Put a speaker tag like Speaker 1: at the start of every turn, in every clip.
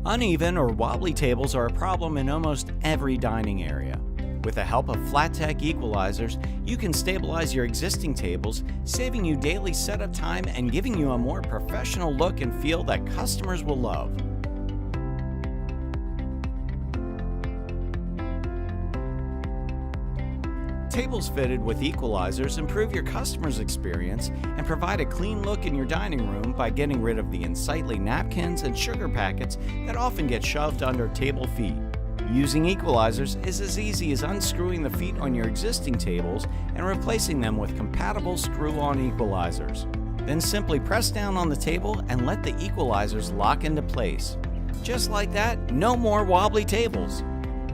Speaker 1: Uneven or wobbly tables are a problem in almost every dining area. With the help of FLAT Equalizers, you can stabilize your existing tables, saving you daily setup time and giving you a more professional look and feel that customers will love. Tables fitted with equalizers improve your customer's experience and provide a clean look in your dining room by getting rid of the unsightly napkins and sugar packets that often get shoved under table feet. Using equalizers is as easy as unscrewing the feet on your existing tables and replacing them with compatible screw-on equalizers. Then simply press down on the table and let the equalizers lock into place. Just like that, no more wobbly tables.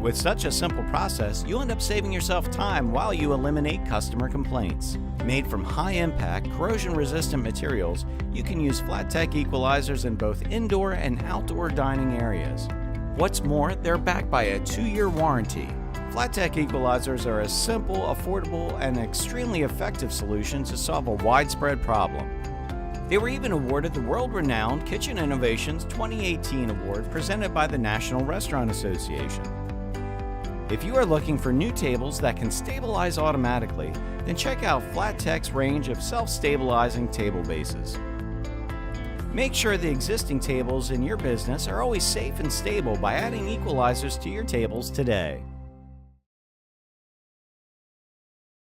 Speaker 1: With such a simple process, you'll end up saving yourself time while you eliminate customer complaints. Made from high-impact, corrosion-resistant materials, you can use FLAT Equalizers in both indoor and outdoor dining areas. What's more, they're backed by a 2-year warranty. FLAT Equalizers are a simple, affordable, and extremely effective solution to solve a widespread problem. They were even awarded the world-renowned Kitchen Innovations 2018 Award presented by the National Restaurant Association. If you are looking for new tables that can stabilize automatically, then check out FLAT's range of self-stabilizing table bases. Make sure the existing tables in your business are always safe and stable by adding equalizers to your tables today.